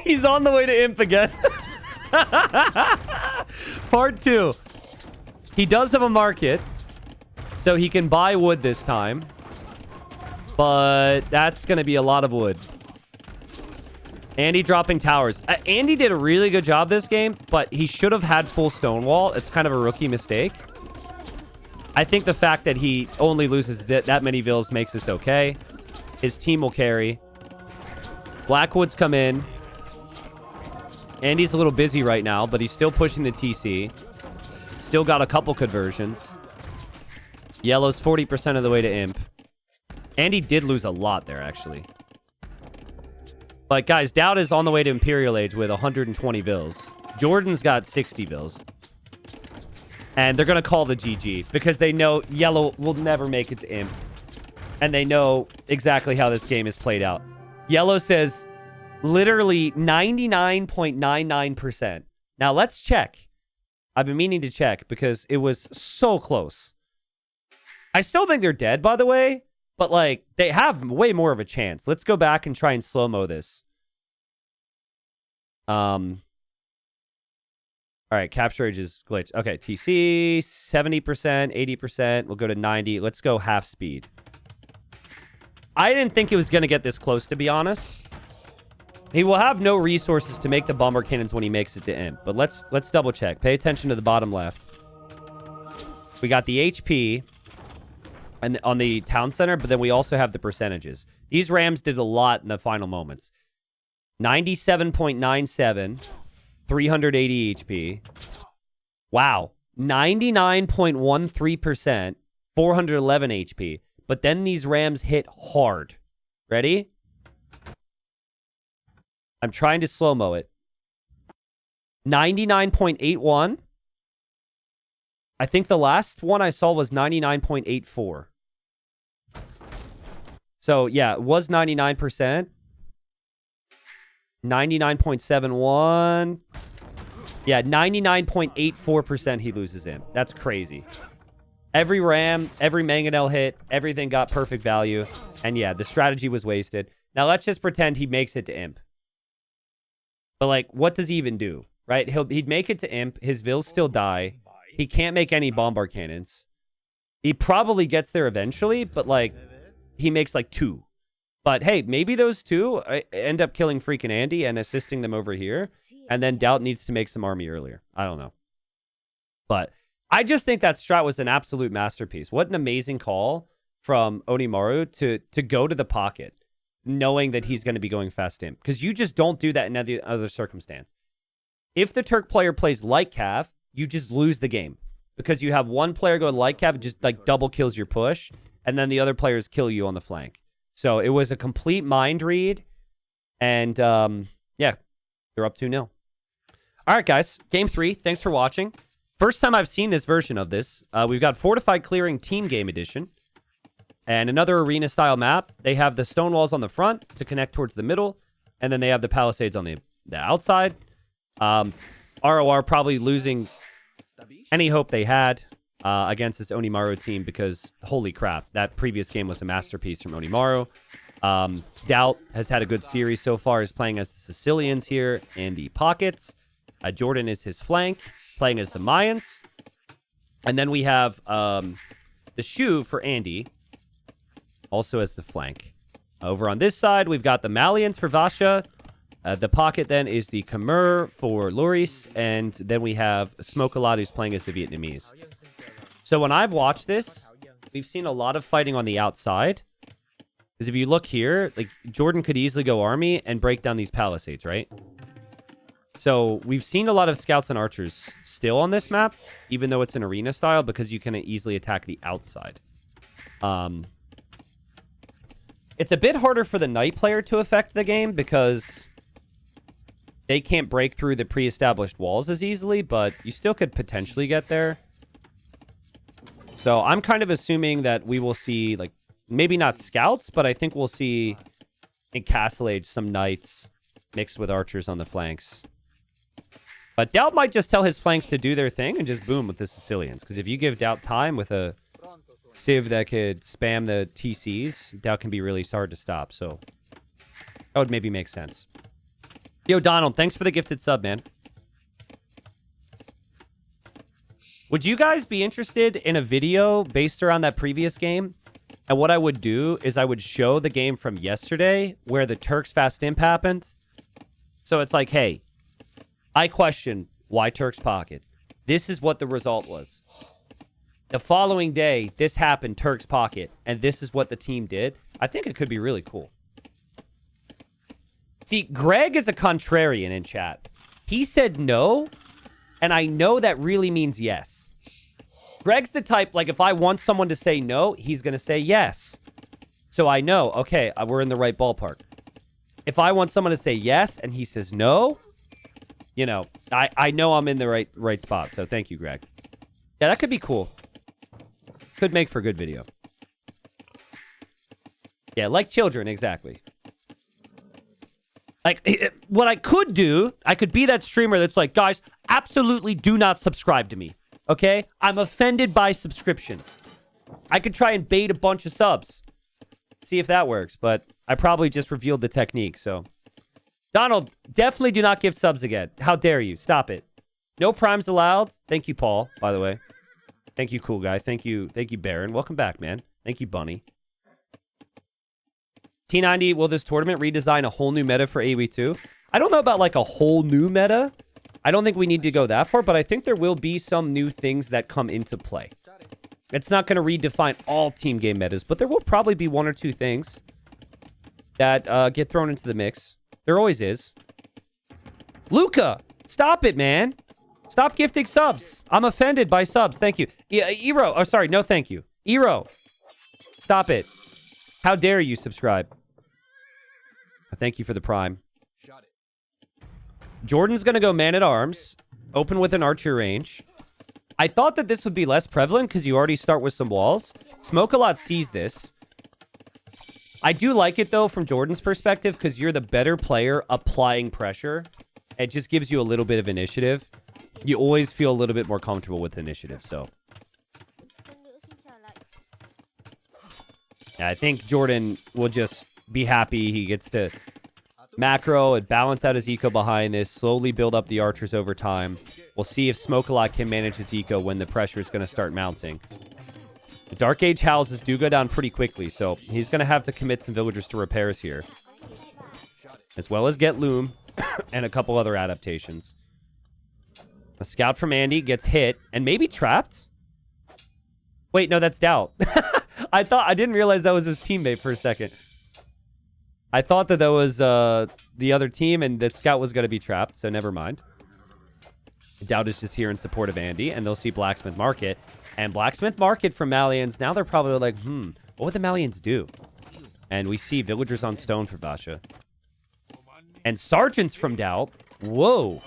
He's on the way to imp again. Part 2. He does have a market, so he can buy wood this time. But that's going to be a lot of wood. Andy dropping towers. Andy did a really good job this game, but he should have had full stonewall. It's kind of a rookie mistake. I think the fact that he only loses that many vills makes this okay. His team will carry. Blackwoods come in. Andy's a little busy right now, but he's still pushing the TC. Still got a couple conversions. Yellow's 40% of the way to imp. Andy did lose a lot there, actually. But guys, Doubt is on the way to Imperial Age with 120 vills. Jordan's got 60 vills. And they're going to call the GG because they know Yellow will never make it to imp. And they know exactly how this game is played out. Yellow says literally 99.99%. Now let's check. I've been meaning to check because it was so close. I still think they're dead, by the way. But, like, they have way more of a chance. Let's go back and try and slow-mo this. All right, capture age is glitched. Okay, TC, 70%, 80%. We'll go to 90. Let's go half speed. I didn't think it was going to get this close, to be honest. He will have no resources to make the bomber cannons when he makes it to imp. But let's double-check. Pay attention to the bottom left. We got the HP... and on the town center, but then we also have the percentages. These Rams did a lot in the final moments. 97.97, 380 HP. Wow. 99.13%, 411 HP. But then these Rams hit hard. Ready? I'm trying to slow-mo it. 99.81. I think the last one I saw was 99.84. So, yeah, it was 99%. 99.71. Yeah, 99.84% he loses in. That's crazy. Every Ram, every Mangonel hit, everything got perfect value. And yeah, the strategy was wasted. Now, let's just pretend he makes it to imp. But, like, what does he even do? Right? He'd make it to imp. His vills still die. He can't make any bombard cannons. He probably gets there eventually, but, like, he makes, like, 2. But, hey, maybe those 2 end up killing freaking Andy and assisting them over here. And then Doubt needs to make some army earlier. I don't know. But I just think that strat was an absolute masterpiece. What an amazing call from Onimaru to go to the pocket, knowing that he's going to be going fast imp. Because you just don't do that in any other circumstance. If the Turk player plays light cav, you just lose the game. Because you have one player going light cav, it just, like, double kills your push. And then the other players kill you on the flank. So it was a complete mind read. And, yeah, They're up 2-0. All right, guys. Game 3. Thanks for watching. First time I've seen this version of this. We've got Fortified Clearing Team Game Edition. And another arena-style map. They have the stone walls on the front to connect towards the middle. And then they have the palisades on the outside. RoR probably losing any hope they had against this Onimaru team because, holy crap, that previous game was a masterpiece from Onimaru. Doubt has had a good series so far. He's playing as the Sicilians here in the pockets. Jordan is his flank, playing as the Mayans. And then we have the Shu for Andy, also as the flank. Over on this side, we've got the Malians for Vasha. The pocket then is the Khmer for Loris. And then we have Smoke-A-Lot who's playing as the Vietnamese. So when I've watched this, we've seen a lot of fighting on the outside. Because if you look here, like Jordan could easily go army and break down these palisades, right? So we've seen a lot of scouts and archers still on this map, even though it's an arena style, because you can easily attack the outside. It's a bit harder for the knight player to affect the game because they can't break through the pre-established walls as easily, but you still could potentially get there. So I'm kind of assuming that we will see, like, maybe not scouts, but I think we'll see in Castle Age some knights mixed with archers on the flanks. But Doubt might just tell his flanks to do their thing and just boom with the Sicilians. Because if you give Doubt time with a Civ that could spam the TCs, Doubt can be really hard to stop. So that would maybe make sense. Yo, Donald, thanks for the gifted sub, man. Would you guys be interested in a video based around that previous game? And what I would do is I would show the game from yesterday where the Turks Fast Imp happened. So it's like, hey, I question why Turks Pocket. This is what the result was. The following day, this happened, Turks Pocket, and this is what the team did. I think it could be really cool. See, Greg is a contrarian in chat. He said no, and I know that really means yes. Greg's the type, like, if I want someone to say no, he's going to say yes. So I know, okay, we're in the right ballpark. If I want someone to say yes, and he says no, you know, I know I'm in the right spot. So thank you, Greg. Yeah, that could be cool. Could make for a good video. Yeah, like children, exactly. Like, what I could do, I could be that streamer that's like, guys, absolutely do not subscribe to me. Okay? I'm offended by subscriptions. I could try and bait a bunch of subs. See if that works, but I probably just revealed the technique, so. Donald, definitely do not gift subs again. How dare you? Stop it. No primes allowed. Thank you, Paul, by the way. Thank you, cool guy. Thank you, Baron. Welcome back, man. Thank you, Bunny. T90, will this tournament redesign a whole new meta for AoE2? I don't know about, like, a whole new meta. I don't think we need to go that far, but I think there will be some new things that come into play. It's not going to redefine all team game metas, but there will probably be one or two things that get thrown into the mix. There always is. Luca, stop it, man. Stop gifting subs. I'm offended by subs. Thank you. Ero. Oh, sorry. No, thank you. Ero. Stop it. How dare you subscribe? Thank you for the prime. Jordan's going to go man-at-arms. Open with an archer range. I thought that this would be less prevalent because you already start with some walls. Smoke-A-Lot sees this. I do like it, though, from Jordan's perspective, because you're the better player applying pressure. It just gives you a little bit of initiative. You always feel a little bit more comfortable with initiative, so. Yeah, I think Jordan will just be happy he gets to macro and balance out his eco behind this, slowly build up the archers over time. We'll see if Smoke-A-Lot can manage his eco when the pressure is going to start mounting. The Dark Age houses do go down pretty quickly, so he's going to have to commit some villagers to repairs here. As well as get Loom and a couple other adaptations. A scout from Andy gets hit and maybe trapped? Wait, no, that's Doubt. I didn't realize that was his teammate for a second. I thought that was the other team and the scout was going to be trapped, so never mind. Doubt is just here in support of Andy, and they'll see Blacksmith Market. And Blacksmith Market from Malians, now they're probably like, what would the Malians do? And we see villagers on stone for Vasha. And sergeants from Doubt. Whoa.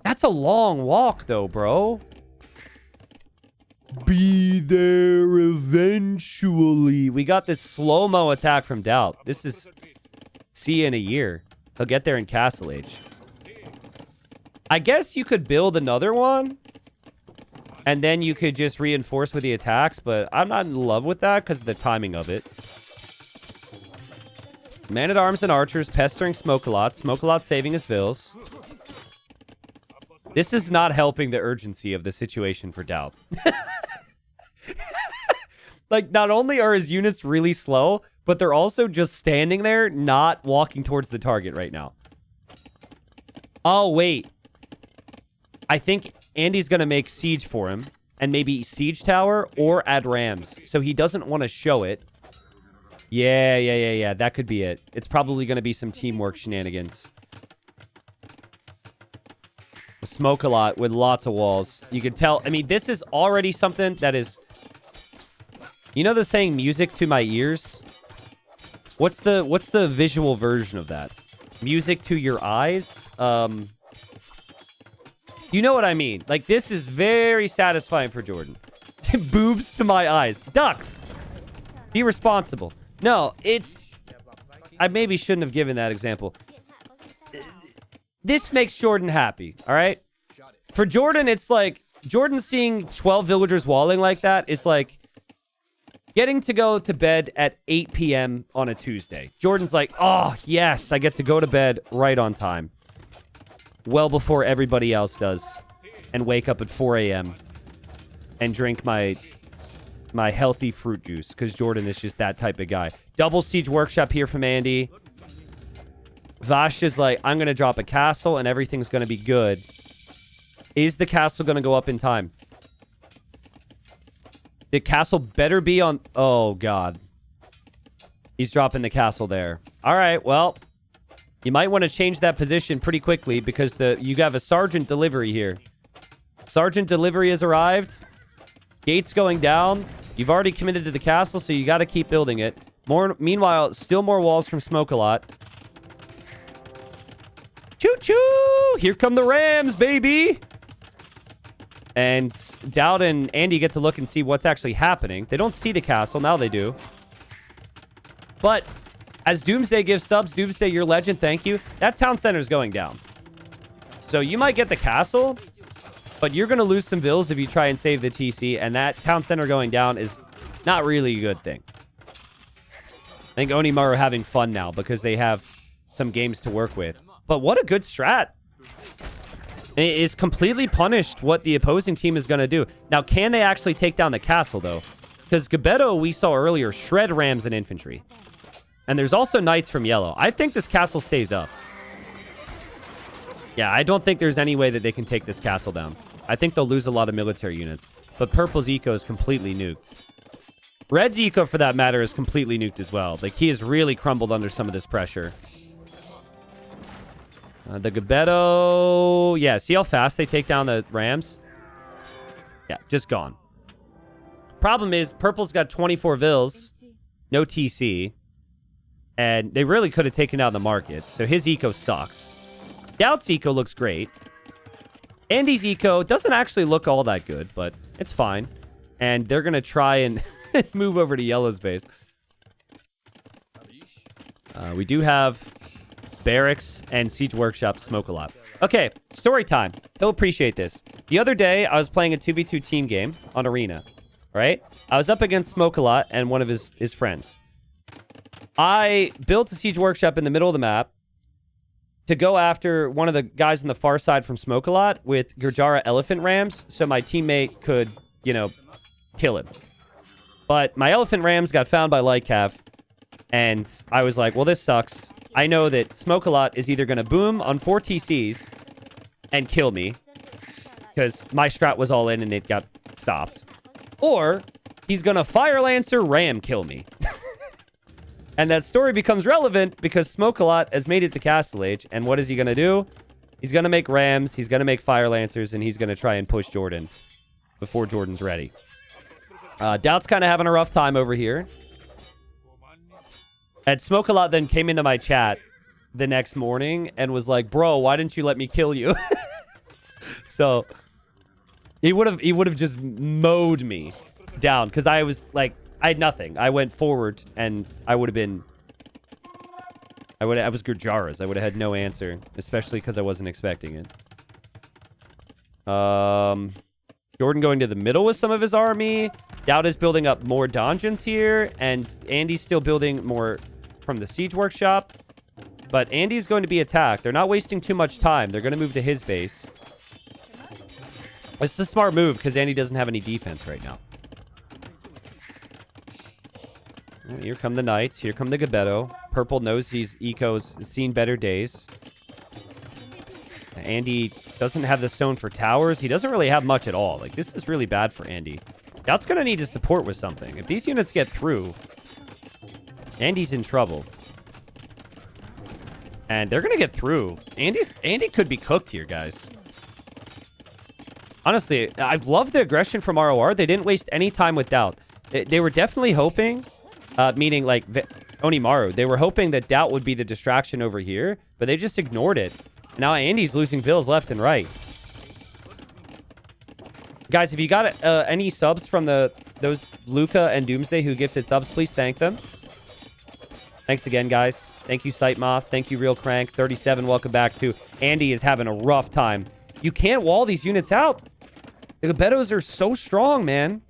That's a long walk, though, bro. Be there eventually. We got this slow-mo attack from Doubt. This is... See you in a year. He'll get there in Castle Age. I guess you could build another one. And then you could just reinforce with the attacks. But I'm not in love with that because of the timing of it. Man-at-Arms and Archers pestering Smoke-a-Lot. Smoke-a-Lot saving his vills. This is not helping the urgency of the situation for Doubt. Like, not only are his units really slow, but they're also just standing there, not walking towards the target right now. Oh, wait. I think Andy's going to make Siege for him, and maybe Siege Tower or add Rams, so he doesn't want to show it. Yeah. That could be it. It's probably going to be some teamwork shenanigans. Smoke-a-Lot with lots of walls. You can tell. I mean, this is already something that is... You know the saying, music to my ears? What's the visual version of that? Music to your eyes? You know what I mean. Like, this is very satisfying for Jordan. Boobs to my eyes. Ducks! Be responsible. No, it's... I maybe shouldn't have given that example. This makes Jordan happy, all right? For Jordan, it's like... Jordan seeing 12 villagers walling like that is like... Getting to go to bed at 8 p.m. on a Tuesday. Jordan's like, oh, yes, I get to go to bed right on time. Well before everybody else does. And wake up at 4 a.m. and drink my healthy fruit juice. Because Jordan is just that type of guy. Double Siege Workshop here from Andy. Vash is like, I'm going to drop a castle and everything's going to be good. Is the castle going to go up in time? The castle better be on... Oh, God. He's dropping the castle there. All right, well. You might want to change that position pretty quickly because you have a Sergeant delivery here. Sergeant delivery has arrived. Gates going down. You've already committed to the castle, so you got to keep building it. Meanwhile, still more walls from Smoke-a-Lot. Choo-choo! Here come the Rams, baby! And Doubt and Andy get to look and see what's actually happening. They don't see the castle. Now they do. But as Doomsday gives subs, Doomsday, your legend, thank you. That town center is going down. So you might get the castle, but you're going to lose some vills if you try and save the TC. And that town center going down is not really a good thing. I think Onimaru are having fun now because they have some games to work with. But what a good strat. It is completely punished what the opposing team is going to do. Now, can they actually take down the castle, though? Because Gebetto, we saw earlier, shred Rams and infantry. And there's also Knights from Yellow. I think this castle stays up. Yeah, I don't think there's any way that they can take this castle down. I think they'll lose a lot of military units. But Purple's eco is completely nuked. Red's eco, for that matter, is completely nuked as well. Like, he has really crumbled under some of this pressure. The Gebetto... Yeah, see how fast they take down the Rams? Yeah, just gone. Problem is, Purple's got 24 vills, no TC, and they really could have taken down the market, so his eco sucks. Doubt's eco looks great. Andy's eco doesn't actually look all that good, but it's fine. And they're going to try and move over to Yellow's base. We do have... Barracks and Siege Workshop Smoke-a-Lot. Okay, story time. He'll appreciate this. The other day, I was playing a 2v2 team game on Arena, right? I was up against Smoke-a-Lot and one of his friends. I built a Siege Workshop in the middle of the map to go after one of the guys on the far side from Smoke-a-Lot with Gurjara Elephant Rams so my teammate could, you know, kill him. But my Elephant Rams got found by Lightcav, and I was like, well, this sucks. I know that Smoke-a-Lot is either going to boom on 4 TCs and kill me because my strat was all in and it got stopped. Or he's going to Fire Lancer Ram kill me. And that story becomes relevant because Smoke-a-Lot has made it to Castle Age. And what is he going to do? He's going to make Rams, he's going to make Fire Lancers, and he's going to try and push Jordan before Jordan's ready. Doubt's kind of having a rough time over here. And Smoke-a-Lot then came into my chat the next morning and was like, bro, why didn't you let me kill you? So he would have just mowed me down because I was like, I had nothing. I went forward and I would have been... I was Gurjaras. I would have had no answer, especially because I wasn't expecting it. Jordan going to the middle with some of his army. Dowd is building up more donjons here, and Andy's still building more from the siege workshop. But Andy's going to be attacked. They're not wasting too much time. They're going to move to his base. It's a smart move because Andy doesn't have any defense right now. Here come the knights. Here come the Gebetto. Purple knows these ecos seen better days. Andy doesn't have the stone for towers. He doesn't really have much at all. Like, this is really bad for Andy. That's going to need to support with something. If these units get through, Andy's in trouble. And they're going to get through. Andy could be cooked here, guys. Honestly, I've loved the aggression from RoR. They didn't waste any time with doubt. They were definitely hoping... meaning, like, Onimaru. They were hoping that Doubt would be the distraction over here, but they just ignored it. Now Andy's losing vills left and right. Guys, if you got any subs from those Luca and Doomsday who gifted subs, please thank them. Thanks again, guys. Thank you, Sightmoth. Thank you, Real Crank. 37, welcome back to... Andy is having a rough time. You can't wall these units out. The Gebettos are so strong, man.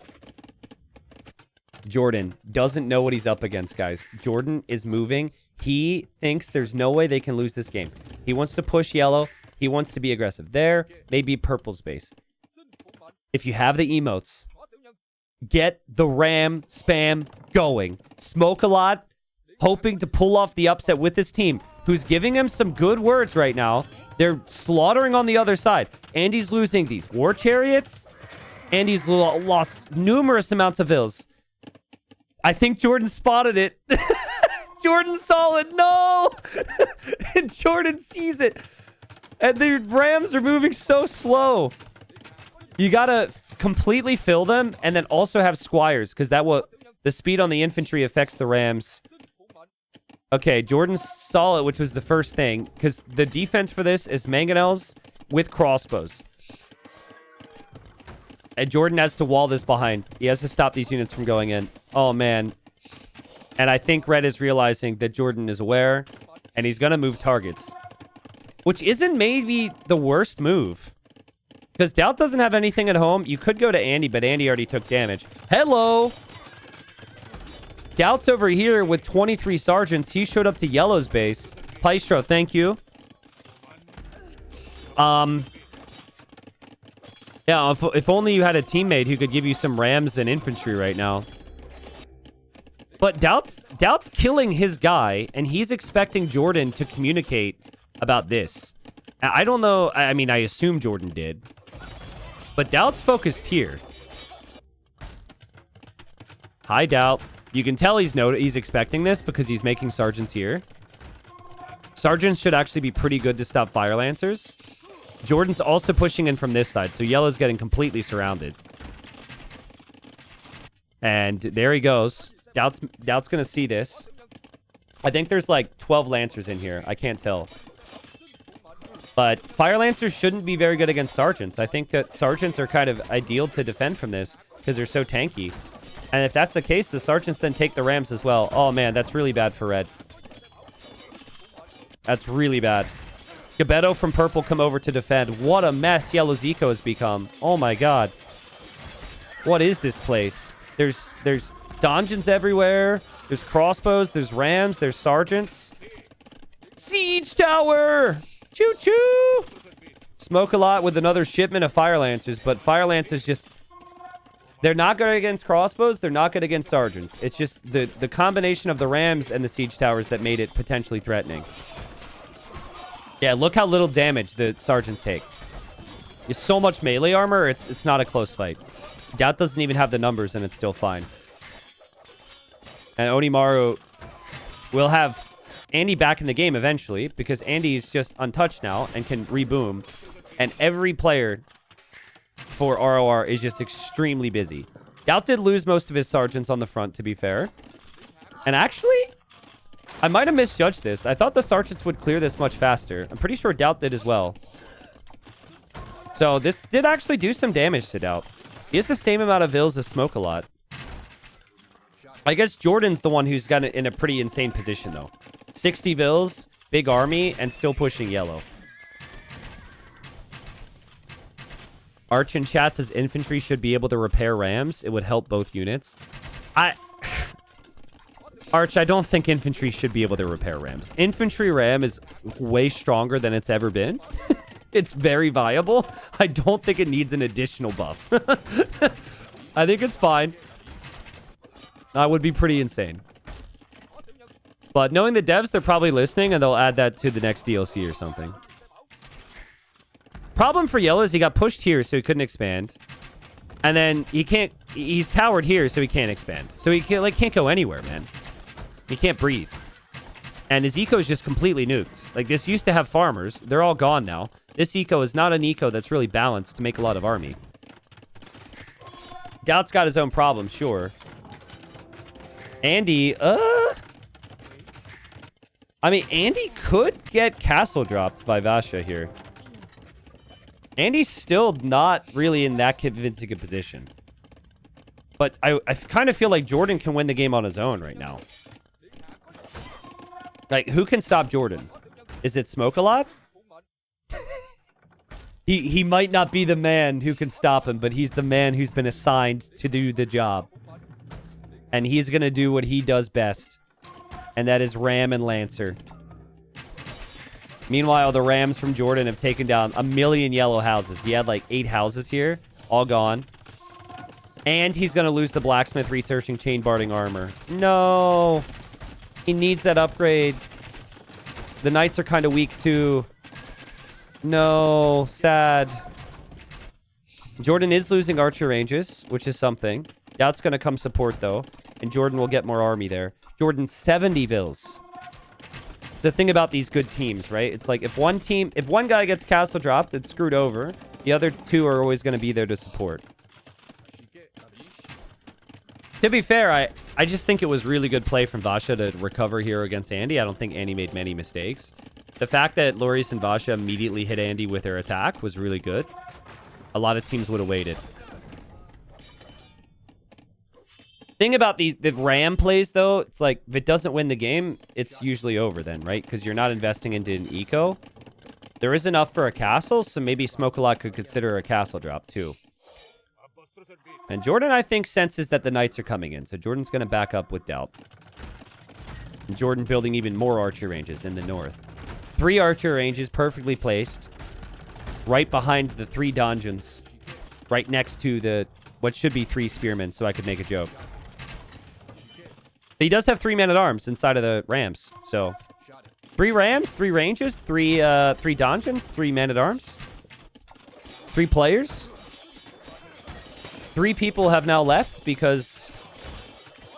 Jordan doesn't know what he's up against, guys. Jordan is moving. He thinks there's no way they can lose this game. He wants to push yellow. He wants to be aggressive there. Maybe purple's base. If you have the emotes, get the ram spam going. Smoke a lot, hoping to pull off the upset with this team, who's giving him some good words right now. They're slaughtering on the other side. Andy's losing these war chariots. Andy's lost numerous amounts of vills. I think Jordan spotted it. Jordan saw it. No! And Jordan sees it. And the Rams are moving so slow. You gotta completely fill them and then also have squires, because the speed on the infantry affects the Rams. Okay, Jordan saw it, which was the first thing, because the defense for this is mangonels with crossbows. And Jordan has to wall this behind. He has to stop these units from going in. Oh, man. And I think Red is realizing that Jordan is aware, and he's going to move targets. Which isn't maybe the worst move. Because Doubt doesn't have anything at home. You could go to Andy, but Andy already took damage. Hello! Doubt's over here with 23 sergeants. He showed up to Yellow's base. Paistro, thank you. Yeah, if only you had a teammate who could give you some rams and infantry right now. But Doubt's killing his guy, and he's expecting Jordan to communicate about this. I don't know. I mean, I assume Jordan did. But Doubt's focused here. Hi, Doubt. You can tell he's expecting this because he's making sergeants here. Sergeants should actually be pretty good to stop Fire Lancers. Jordan's also pushing in from this side, so Yellow's getting completely surrounded. And there he goes. Doubt's going to see this. I think there's like 12 Lancers in here. I can't tell. But Fire Lancers shouldn't be very good against Sergeants. I think that Sergeants are kind of ideal to defend from this because they're so tanky. And if that's the case, the Sergeants then take the Rams as well. Oh, man, that's really bad for Red. That's really bad. Gebetto from Purple come over to defend. What a mess Yellow's eco has become. Oh, my God. What is this place? There's donjons everywhere. There's crossbows. There's Rams. There's Sergeants. Siege Tower! Choo-choo! Smoke a lot with another shipment of Fire Lancers, but Fire Lancers just... They're not good against crossbows. They're not good against Sergeants. It's just the combination of the Rams and the Siege Towers that made it potentially threatening. Yeah, look how little damage the Sergeants take. It's so much melee armor, it's not a close fight. Doubt doesn't even have the numbers, and it's still fine. And Onimaru will have Andy back in the game eventually, because Andy's just untouched now and can reboom. And every player for RoR is just extremely busy. Doubt did lose most of his sergeants on the front, to be fair. And actually, I might have misjudged this. I thought the sergeants would clear this much faster. I'm pretty sure Doubt did as well. So this did actually do some damage to Doubt. He has the same amount of vills as Smoke a lot. I guess Jordan's the one who's got it in a pretty insane position, though. 60 vills, big army, and still pushing yellow. Arch in chat says infantry should be able to repair rams. It would help both units. Arch, I don't think infantry should be able to repair rams. Infantry ram is way stronger than it's ever been. It's very viable. I don't think it needs an additional buff. I think it's fine. That would be pretty insane. But knowing the devs, they're probably listening, and they'll add that to the next DLC or something. Problem for yellow is he got pushed here, so he couldn't expand. And then he's towered here, so he can't expand. So he can't go anywhere, man. He can't breathe. And his eco is just completely nuked. Like, this used to have farmers. They're all gone now. This eco is not an eco that's really balanced to make a lot of army. Doubt's got his own problems, sure. Andy, I mean, Andy could get castle dropped by Vasha here. Andy's still not really in that convincing a position. But I kind of feel like Jordan can win the game on his own right now. Like, who can stop Jordan? Is it Smoke a lot? He might not be the man who can stop him, but he's the man who's been assigned to do the job. And he's going to do what he does best. And that is Ram and Lancer. Meanwhile, the Rams from Jordan have taken down 1 million yellow houses. He had like 8 houses here. All gone. And he's going to lose the blacksmith researching chain barding armor. No. He needs that upgrade. The knights are kind of weak too. No. Sad. Jordan is losing archer ranges, which is something. Doubt's going to come support though. And Jordan will get more army there. Jordan, 70 vills. The thing about these good teams, right? It's like if one guy gets castle dropped, it's screwed over. The other 2 are always going to be there to support. To be fair, I just think it was really good play from Vasha to recover here against Andy. I don't think Andy made many mistakes. The fact that Loris and Vasha immediately hit Andy with their attack was really good. A lot of teams would have waited. Thing about the Ram plays, though, it's like, if it doesn't win the game, it's usually over then, right? Because you're not investing into an eco. There is enough for a castle, so maybe Smoke-a-Lot could consider a castle drop, too. And Jordan, I think, senses that the knights are coming in, so Jordan's going to back up with Doubt. And Jordan building even more archer ranges in the north. 3 archer ranges perfectly placed. Right behind the 3 dungeons. Right next to the what should be 3 spearmen, so I could make a joke. He does have 3 men-at-arms inside of the rams. So 3 rams, 3 ranges, 3 dungeons, 3 men-at-arms. 3 players. 3 people have now left because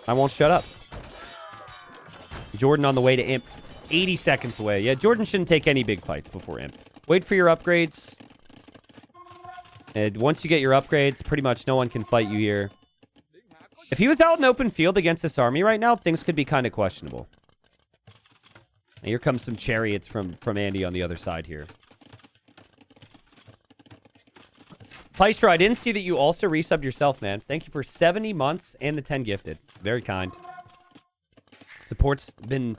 I won't shut up. Jordan on the way to Imp. 80 seconds away. Yeah, Jordan shouldn't take any big fights before Imp. Wait for your upgrades. And once you get your upgrades, pretty much no one can fight you here. If he was out in open field against this army right now, things could be kind of questionable. And here comes some chariots from Andy on the other side here. Pleistra, I didn't see that you also resubbed yourself, man. Thank you for 70 months and the 10 gifted. Very kind. Support's been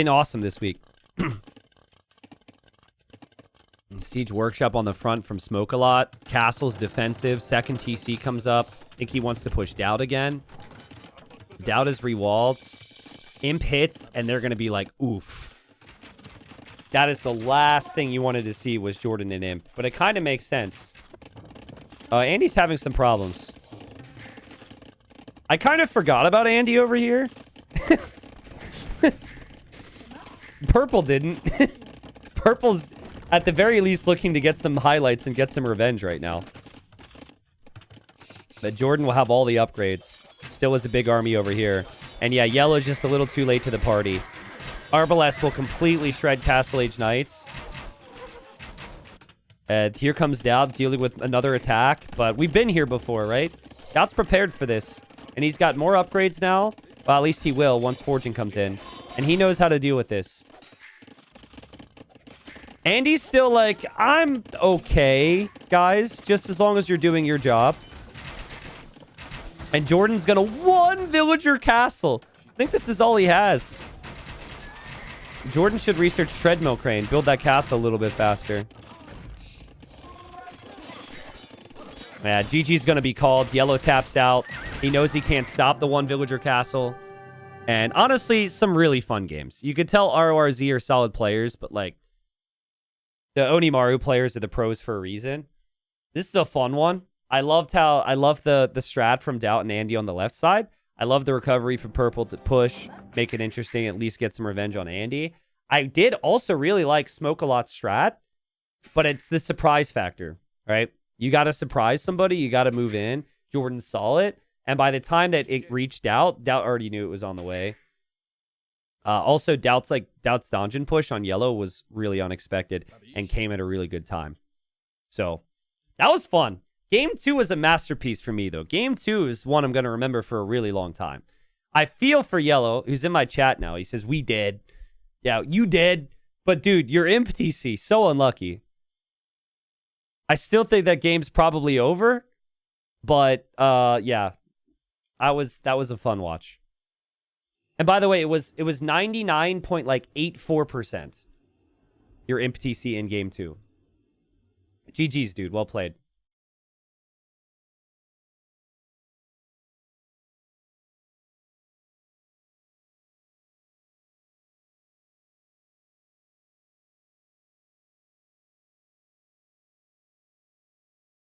awesome this week. Siege Workshop on the front from Smoke-a-Lot. Castle's defensive. Second TC comes up. I think he wants to push Doubt again. Doubt is rewalled. Imp hits, and they're going to be like, oof. That is the last thing you wanted to see was Jordan and Imp. But it kind of makes sense. Andy's having some problems. I kind of forgot about Andy over here. Purple didn't. Purple's at the very least looking to get some highlights and get some revenge right now. But Jordan will have all the upgrades. Still has a big army over here. And yeah, yellow's just a little too late to the party. Arbalest will completely shred Castle Age Knights. And here comes Doubt dealing with another attack. But we've been here before, right? Doubt's prepared for this. And he's got more upgrades now. Well, at least he will once Fortune comes in. And he knows how to deal with this. Andy's still like, I'm okay, guys. Just as long as you're doing your job. And Jordan's gonna one villager castle. I think this is all he has. Jordan should research treadmill crane. Build that castle a little bit faster. Yeah, GG's going to be called. Yellow taps out. He knows he can't stop the one villager castle. And honestly, some really fun games. You could tell RORZ are solid players, but like the Onimaru players are the pros for a reason. This is a fun one. I love the strat from Doubt and Andy on the left side. I love the recovery from Purple to push, make it interesting, at least get some revenge on Andy. I did also really like Smoke-A-Lot strat, but it's the surprise factor, right? You got to surprise somebody. You got to move in. Jordan saw it. And by the time that it reached Doubt already knew it was on the way. Also, Doubt's dungeon push on yellow was really unexpected and came at a really good time. So that was fun. Game 2 was a masterpiece for me, though. Game 2 is one I'm going to remember for a really long time. I feel for Yellow, who's in my chat now. He says, we did. Yeah, you did. But, dude, you're imp TC. So unlucky. I still think that game's probably over. But, yeah. That was a fun watch. And by the way, it was 99.84%. Your imp TC in game 2. GG's, dude. Well played.